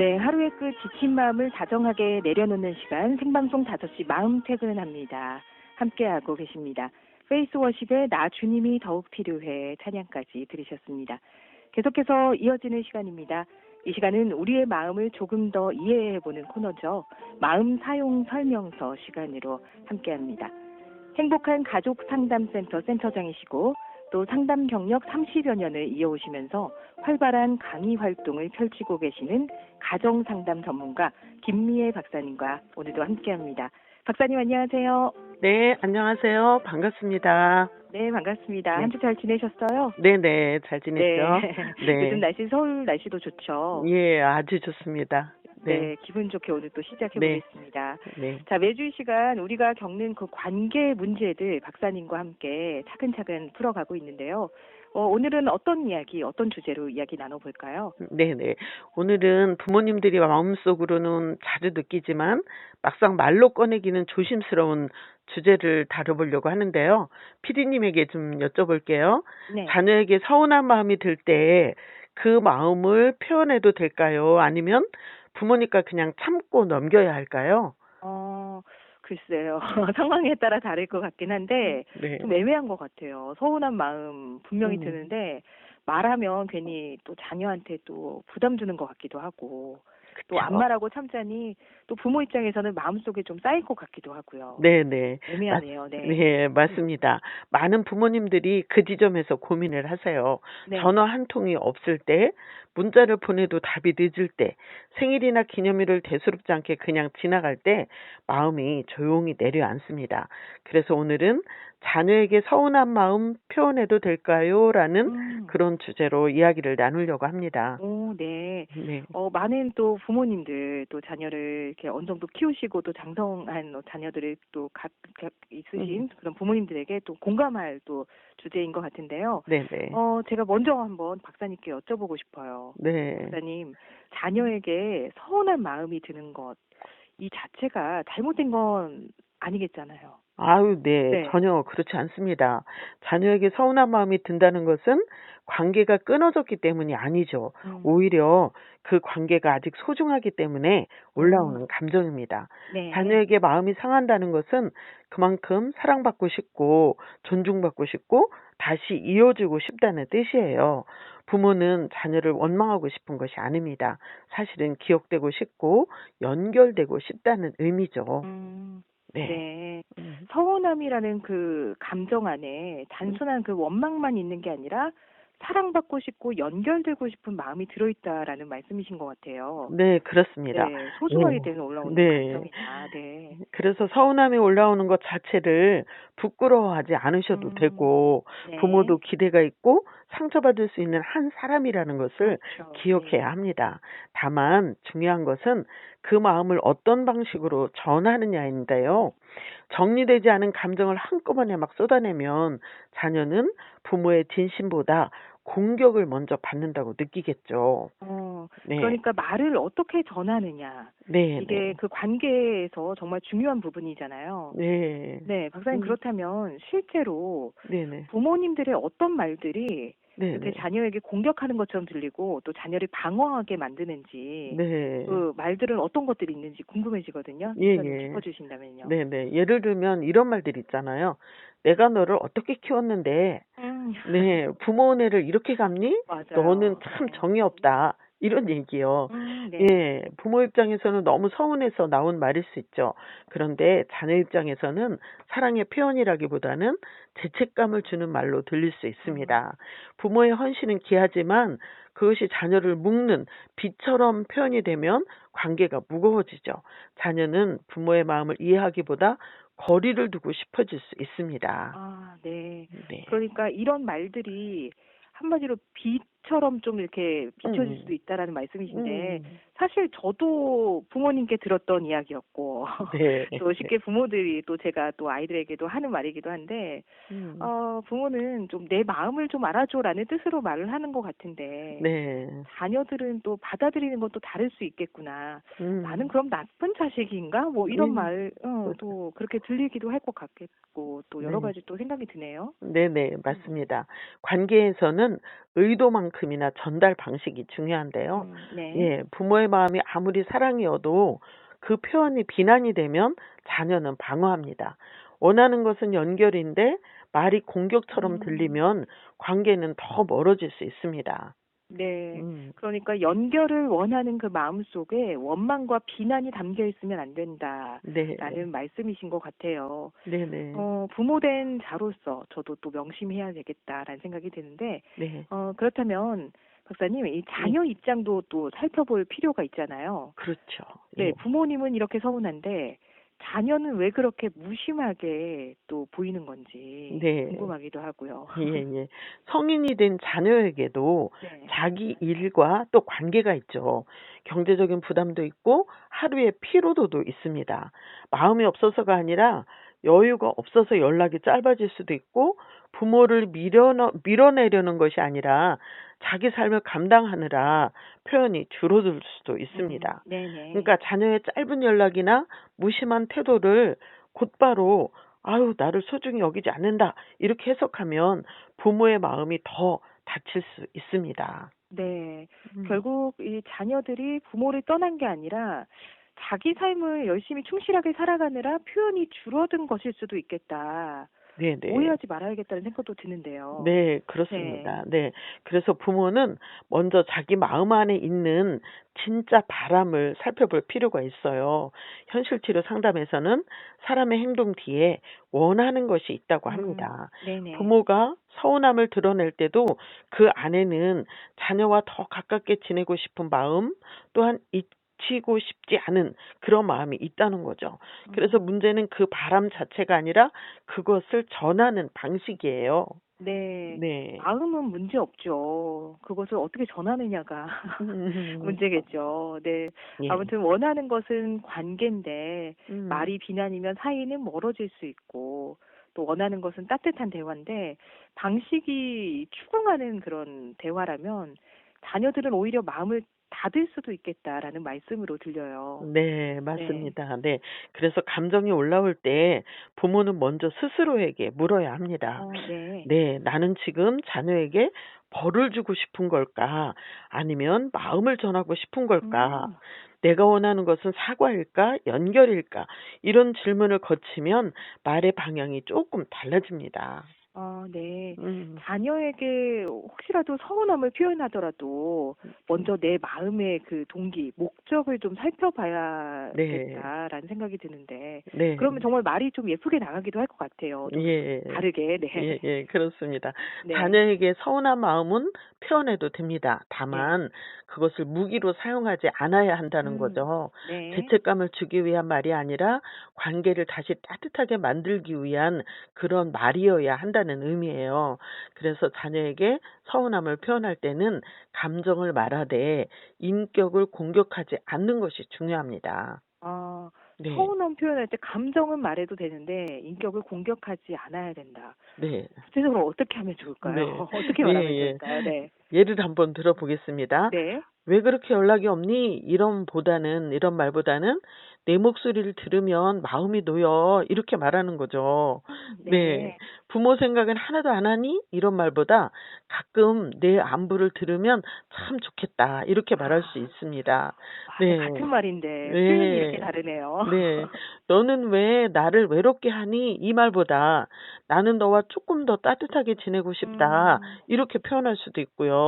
네, 하루의 끝 지친 마음을 다정하게 내려놓는 시간 생방송 5시 마음 퇴근합니다. 함께하고 계십니다. 페이스워십의 나 주님이 더욱 필요해 찬양까지 들으셨습니다. 계속해서 이어지는 시간입니다. 이 시간은 우리의 마음을 조금 더 이해해보는 코너죠. 마음 사용 설명서 시간으로 함께합니다. 행복한 가족 상담센터 센터장이시고 또 상담 경력 30여 년을 이어오시면서 활발한 강의 활동을 펼치고 계시는 가정상담 전문가 김미애 박사님과 오늘도 함께합니다. 박사님 안녕하세요. 네, 안녕하세요. 반갑습니다. 네, 반갑습니다. 네. 한 주 잘 지내셨어요? 네네, 잘 지냈죠? 네. 요즘 날씨, 서울 날씨도 좋죠? 예, 아주 좋습니다. 네, 기분 좋게 오늘 또 시작해 네. 보겠습니다. 네. 자, 매주 이 시간 우리가 겪는 그 관계 문제들 박사님과 함께 차근차근 풀어가고 있는데요. 오늘은 어떤 이야기, 어떤 주제로 이야기 나눠볼까요? 네네. 오늘은 부모님들이 마음속으로는 자주 느끼지만 막상 말로 꺼내기는 조심스러운 주제를 다뤄보려고 하는데요. 피디님에게 좀 여쭤볼게요. 네. 자녀에게 서운한 마음이 들 때 그 마음을 표현해도 될까요? 아니면 부모니까 그냥 참고 넘겨야 할까요? 글쎄요. 상황에 따라 다를 것 같긴 한데 네. 좀 애매한 것 같아요. 서운한 마음 분명히 드는데 말하면 괜히 또 자녀한테 또 부담 주는 것 같기도 하고 또 안 말하고 참자니 또 부모 입장에서는 마음속에 좀 쌓일 것 같기도 하고요. 네네. 애매하네요. 네. 네, 맞습니다. 많은 부모님들이 그 지점에서 고민을 하세요. 네. 전화 한 통이 없을 때, 문자를 보내도 답이 늦을 때, 생일이나 기념일을 대수롭지 않게 그냥 지나갈 때 마음이 조용히 내려앉습니다. 그래서 오늘은 자녀에게 서운한 마음 표현해도 될까요? 라는 그런 주제로 이야기를 나누려고 합니다. 네. 네. 많은 또 부모님들 또 자녀를 이렇게 어느 정도 키우시고 또 장성한 자녀들을 또 있으신 그런 부모님들에게 또 공감할 또 주제인 것 같은데요. 네네. 제가 먼저 한번 박사님께 여쭤보고 싶어요. 네. 박사님, 자녀에게 서운한 마음이 드는 것, 이 자체가 잘못된 건 아니겠잖아요. 아유, 네. 네. 전혀 그렇지 않습니다. 자녀에게 서운한 마음이 든다는 것은 관계가 끊어졌기 때문이 아니죠. 오히려 그 관계가 아직 소중하기 때문에 올라오는 감정입니다. 네. 자녀에게 마음이 상한다는 것은 그만큼 사랑받고 싶고 존중받고 싶고 다시 이어주고 싶다는 뜻이에요. 부모는 자녀를 원망하고 싶은 것이 아닙니다. 사실은 기억되고 싶고 연결되고 싶다는 의미죠. 네. 서운함이라는 그 감정 안에 단순한 그 원망만 있는 게 아니라 사랑받고 싶고 연결되고 싶은 마음이 들어있다라는 말씀이신 것 같아요. 네, 그렇습니다. 네, 소중하기 때문에 올라오는 네. 감정이다. 네. 그래서 서운함이 올라오는 것 자체를 부끄러워하지 않으셔도 되고 네. 부모도 기대가 있고 상처받을 수 있는 한 사람이라는 것을 그렇죠. 기억해야 합니다. 다만 중요한 것은 그 마음을 어떤 방식으로 전하느냐인데요. 정리되지 않은 감정을 한꺼번에 막 쏟아내면 자녀는 부모의 진심보다 공격을 먼저 받는다고 느끼겠죠. 네. 그러니까 말을 어떻게 전하느냐. 네, 이게 네. 그 관계에서 정말 중요한 부분이잖아요. 네. 네, 박사님 그렇다면 실제로 네네. 부모님들의 어떤 말들이 네네. 이렇게 자녀에게 공격하는 것처럼 들리고 또 자녀를 방어하게 만드는지 네. 그 말들은 어떤 것들이 있는지 궁금해지거든요. 예, 좀 예. 짚어주신다면요. 네네. 예를 들면 이런 말들 있잖아요. 내가 너를 어떻게 키웠는데, 네, 부모 은혜를 이렇게 갚니? 맞아요. 너는 참 정이 없다. 이런 얘기요. 네. 예, 부모 입장에서는 너무 서운해서 나온 말일 수 있죠. 그런데 자녀 입장에서는 사랑의 표현이라기보다는 죄책감을 주는 말로 들릴 수 있습니다. 부모의 헌신은 귀하지만 그것이 자녀를 묶는 빗처럼 표현이 되면 관계가 무거워지죠. 자녀는 부모의 마음을 이해하기보다 거리를 두고 싶어질 수 있습니다. 네. 네. 그러니까 이런 말들이 한마디로 빛처럼 좀 이렇게 비춰질 수도 있다라는 말씀이신데 사실 저도 부모님께 들었던 이야기였고 네. 또 쉽게 부모들이 또 제가 또 아이들에게도 하는 말이기도 한데 부모는 좀 내 마음을 좀 알아줘라는 뜻으로 말을 하는 것 같은데 네. 자녀들은 또 받아들이는 건 또 다를 수 있겠구나. 나는 그럼 나쁜 자식인가? 뭐 이런 말, 또 그렇게 들리기도 할 것 같겠고 또 여러 네. 가지 또 생각이 드네요. 네네, 맞습니다. 관계에서는 의도만 만큼이나 전달 방식이 중요한데요. 네. 예, 부모의 마음이 아무리 사랑이어도 그 표현이 비난이 되면 자녀는 방어합니다. 원하는 것은 연결인데 말이 공격처럼 들리면 관계는 더 멀어질 수 있습니다. 네. 음, 그러니까 연결을 원하는 그 마음 속에 원망과 비난이 담겨 있으면 안 네, 된다라는 말씀이신 것 같아요. 네네, 부모된 자로서 저도 또 명심해야 되겠다라는 생각이 드는데, 네, 그렇다면 박사님, 이 예, 자녀 입장도 또 살펴볼 필요가 있잖아요. 그렇죠. 네, 예, 부모님은 이렇게 서운한데 자녀는 왜 그렇게 무심하게 또 보이는 건지 네. 궁금하기도 하고요. 예, 예. 성인이 된 자녀에게도 네. 자기 일과 또 관계가 있죠. 경제적인 부담도 있고 하루의 피로도도 있습니다. 마음이 없어서가 아니라 여유가 없어서 연락이 짧아질 수도 있고 부모를 밀어내려는 것이 아니라 자기 삶을 감당하느라 표현이 줄어들 수도 있습니다. 네네. 그러니까 자녀의 짧은 연락이나 무심한 태도를 곧바로 아유, 나를 소중히 여기지 않는다. 이렇게 해석하면 부모의 마음이 더 다칠 수 있습니다. 네. 음. 결국 이 자녀들이 부모를 떠난 게 아니라 자기 삶을 열심히 충실하게 살아가느라 표현이 줄어든 것일 수도 있겠다. 네네. 오해하지 말아야겠다는 생각도 드는데요. 네, 네. 그렇습니다. 네. 그래서 부모는 먼저 자기 마음 안에 있는 진짜 바람을 살펴볼 필요가 있어요. 현실치료 상담에서는 사람의 행동 뒤에 원하는 것이 있다고 합니다. 네네. 부모가 서운함을 드러낼 때도 그 안에는 자녀와 더 가깝게 지내고 싶은 마음, 또한 잊히고 싶지 않은 그런 마음이 있다는 거죠. 그래서 문제는 그 바람 자체가 아니라 그것을 전하는 방식이에요. 네. 네. 마음은 문제 없죠. 그것을 어떻게 전하느냐가 문제겠죠. 네. 예. 아무튼 원하는 것은 관계인데 음. 말이 비난이면 사이는 멀어질 수 있고 또 원하는 것은 따뜻한 대화인데 방식이 추궁하는 그런 대화라면 자녀들은 오히려 마음을 닫을 수도 있겠다라는 말씀으로 들려요. 네, 네. 맞습니다. 네. 그래서 감정이 올라올 때 부모는 먼저 스스로에게 물어야 합니다. 네. 네, 나는 지금 자녀에게 벌을 주고 싶은 걸까? 아니면 마음을 전하고 싶은 걸까? 음. 내가 원하는 것은 사과일까? 연결일까? 이런 질문을 거치면 말의 방향이 조금 달라집니다. 네. 음, 자녀에게 혹시라도 서운함을 표현하더라도 먼저 내 마음의 그 동기, 목적을 좀 네, 살펴봐야겠다라는 생각이 드는데, 네. 그러면 정말 말이 좀 예쁘게 나가기도 할 것 같아요. 좀 예. 다르게, 네. 예, 예, 그렇습니다. 네. 자녀에게 서운한 마음은 표현해도 됩니다. 네. 다만 그것을 무기로 사용하지 않아야 한다는 음. 거죠. 네. 죄책감을 주기 위한 말이 아니라 관계를 다시 따뜻하게 만들기 위한 그런 말이어야 한다는 의미예요. 그래서 자녀에게 서운함을 표현할 때는 감정을 말하되 인격을 공격하지 않는 것이 중요합니다. 아, 네, 서운함 표현할 때 감정은 말해도 되는데 인격을 공격하지 않아야 된다. 네, 구체적으로 어떻게 하면 좋을까요? 네, 어떻게 예, 말하면 예. 좋을까요? 네. 예를 한번 들어보겠습니다. 네. "왜 그렇게 연락이 없니?" 이런 말보다는 "내 목소리를 들으면 마음이 놓여." 이렇게 말하는 거죠. 네. 네. "부모 생각은 하나도 안 하니?" 이런 말보다 "가끔 내 안부를 들으면 참 좋겠다." 이렇게 말할 수 아. 있습니다. 맞아. 네. 같은 말인데 표현이 이렇게 네. 다르네요. 네. "너는 왜 나를 외롭게 하니?" 이 말보다 "나는 너와 조금 더 따뜻하게 지내고 싶다." 음. 이렇게 표현할 수도 있고요.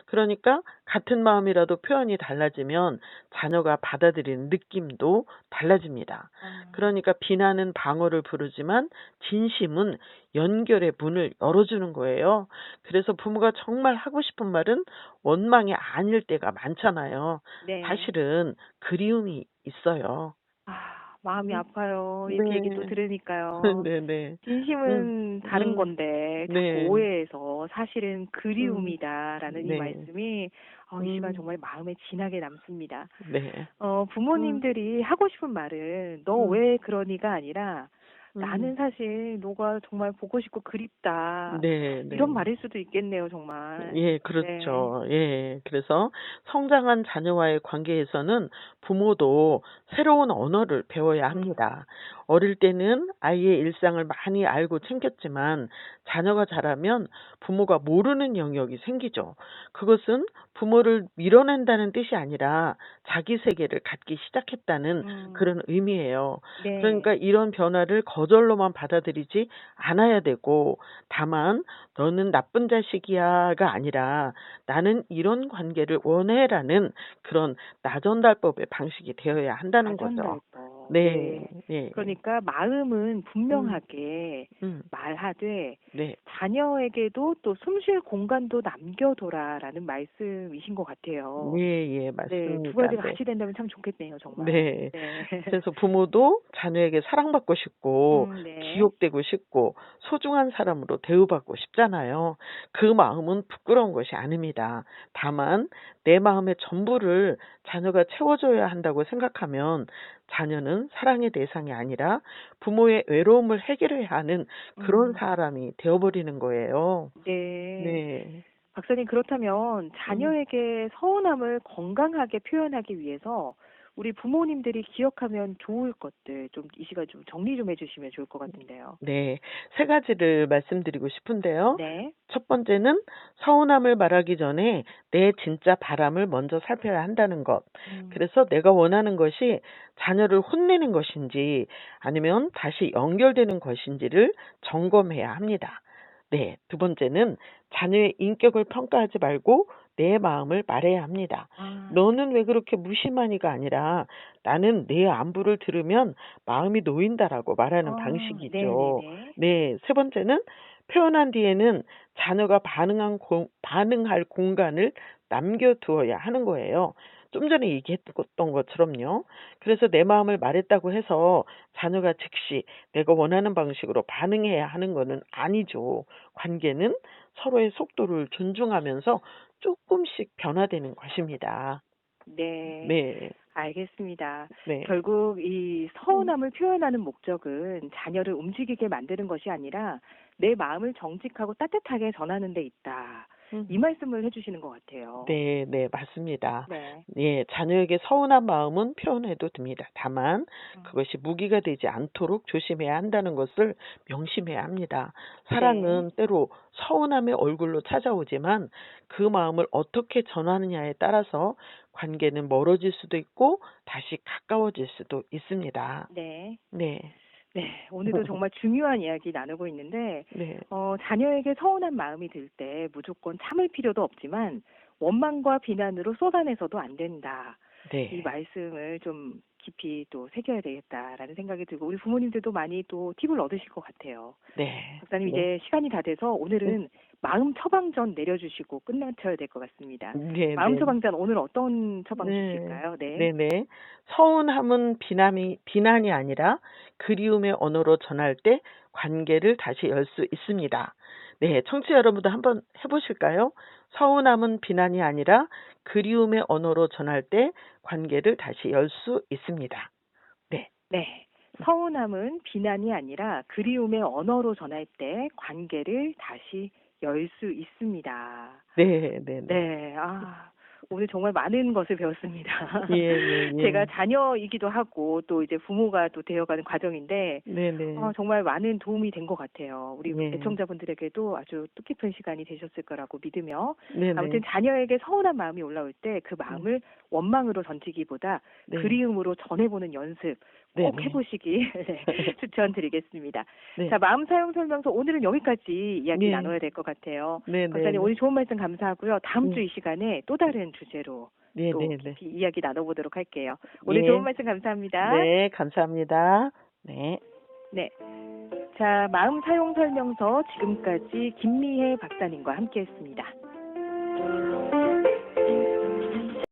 그러니까 같은 마음이라도 표현이 달라지면 자녀가 받아들이는 느낌도 달라집니다. 아. 그러니까 비난은 방어를 부르지만 진심은 연결의 문을 열어주는 거예요. 그래서 부모가 정말 하고 싶은 말은 원망이 아닐 때가 많잖아요. 네. 사실은 그리움이 있어요. 마음이 음. 아파요. 이렇게 얘기 또 네. 들으니까요. 네네. 음. 진심은 다른 음. 건데 자꾸 네. 오해해서 사실은 음. 그리움이다라는 이 네. 말씀이 이 시간 음. 정말 마음에 진하게 남습니다. 네. 음. 부모님들이 하고 싶은 말은 너 음. 왜 그러니가 아니라 나는 사실 너가 정말 보고 싶고 그립다. 네, 이런 네. 말일 수도 있겠네요, 정말. 예, 네. 그렇죠. 예. 그래서 성장한 자녀와의 관계에서는 부모도 새로운 언어를 배워야 음, 합니다. 어릴 때는 아이의 일상을 많이 알고 챙겼지만 자녀가 자라면 부모가 모르는 영역이 생기죠. 그것은 부모를 밀어낸다는 뜻이 아니라 자기 세계를 갖기 시작했다는 음, 그런 의미예요. 네. 그러니까 이런 변화를 거절로만 받아들이지 않아야 되고, 다만 너는 나쁜 자식이야가 아니라 나는 이런 관계를 원해라는 그런 나전달법의 방식이 되어야 한다는 거죠. 가전달법. 네, 네. 예, 그러니까 마음은 음, 분명하게 음, 말하되 네, 자녀에게도 또 숨쉴 공간도 남겨둬라라는 말씀이신 것 같아요. 예, 예, 네, 두 맞습니다. 가지가 네, 같이 된다면 참 좋겠네요, 정말. 네. 네. 그래서 부모도 자녀에게 사랑받고 싶고, 네. 기억되고 싶고, 소중한 사람으로 대우받고 싶잖아요. 그 마음은 부끄러운 것이 아닙니다. 다만, 내 마음의 전부를 자녀가 채워줘야 한다고 생각하면, 자녀는 사랑의 대상이 아니라 부모의 외로움을 해결해야 하는 그런 음, 사람이 되어버리는 거예요. 네. 네. 박사님, 그렇다면 음. 자녀에게 서운함을 건강하게 표현하기 위해서 우리 부모님들이 기억하면 좋을 것들 좀 이 시간 좀 정리 좀 해주시면 좋을 것 같은데요. 네, 세 가지를 말씀드리고 싶은데요. 네. 첫 번째는 서운함을 말하기 전에 내 진짜 바람을 먼저 살펴야 한다는 것. 음, 그래서 내가 원하는 것이 자녀를 혼내는 것인지 아니면 다시 연결되는 것인지를 점검해야 합니다. 네, 두 번째는 자녀의 인격을 평가하지 말고 내 마음을 말해야 합니다. 아, 너는 왜 그렇게 무심하니가 아니라 나는 내 안부를 들으면 마음이 놓인다라고 말하는 방식이죠. 네네네. 네, 세 번째는 표현한 뒤에는 자녀가 반응할 공간을 남겨두어야 하는 거예요. 좀 전에 얘기했던 것처럼요. 그래서 내 마음을 말했다고 해서 자녀가 즉시 내가 원하는 방식으로 반응해야 하는 거는 아니죠. 관계는 서로의 속도를 존중하면서 조금씩 변화되는 것입니다. 네. 네, 알겠습니다. 네, 결국 이 음, 서운함을 표현하는 목적은 자녀를 움직이게 만드는 것이 아니라 내 마음을 정직하고 따뜻하게 전하는 데 있다. 이 음. 말씀을 해주시는 것 같아요. 네, 네, 맞습니다. 네. 예, 자녀에게 서운한 마음은 표현해도 됩니다. 다만 음, 그것이 무기가 되지 않도록 조심해야 한다는 것을 명심해야 합니다. 네. 사랑은 때로 서운함의 얼굴로 찾아오지만 그 마음을 어떻게 전하느냐에 따라서 관계는 멀어질 수도 있고 다시 가까워질 수도 있습니다. 네. 네. 네. 오늘도 정말 중요한 이야기 나누고 있는데, 네. 자녀에게 서운한 마음이 들 때 무조건 참을 필요도 없지만 원망과 비난으로 쏟아내서도 안 된다. 이 네. 말씀을 좀 깊이 또 새겨야 되겠다라는 생각이 들고 우리 부모님들도 많이 또 팁을 얻으실 것 같아요. 네. 박사님, 네. 이제 시간이 다 돼서 음, 오늘은 마음 처방전 내려주시고 끝나셔야 될 것 같습니다. 네, 마음 네. 처방전 오늘 어떤 처방 네. 주실까요? 네. 네네. 서운함은 비난이 아니라 그리움의 언어로 전할 때 관계를 다시 열 수 있습니다. 네, 청취자 여러분도 한번 해보실까요? 서운함은 비난이 아니라 그리움의 언어로 전할 때 관계를 다시 열 수 있습니다. 네. 네. 서운함은 비난이 아니라 그리움의 언어로 전할 때 관계를 다시 열 수 있습니다. 네, 네, 네. 네. 오늘 정말 많은 것을 배웠습니다. 예, 예, 제가 예. 자녀이기도 하고 또 이제 부모가 또 되어가는 과정인데 네네. 정말 많은 도움이 된 것 같아요. 우리 예. 애청자분들에게도 아주 뜻깊은 시간이 되셨을 거라고 믿으며 아무튼 네네. 자녀에게 서운한 마음이 올라올 때 그 네. 마음을 원망으로 던지기보다 네. 그리움으로 전해보는 연습 꼭 네네. 해보시기 네, 추천드리겠습니다. 자, 네. 마음 사용 설명서 오늘은 여기까지 이야기 예. 나눠야 될 것 같아요. 박사님, 네네네. 오늘 좋은 말씀 감사하고요. 다음 주 예. 이 시간에 또 다른 주제로 또 네네네. 깊이 이야기 나눠보도록 할게요. 오늘 좋은 예. 말씀 감사합니다. 네, 감사합니다. 네. 네. 자, 마음 사용 설명서 지금까지 김미혜 박사님과 함께 했습니다.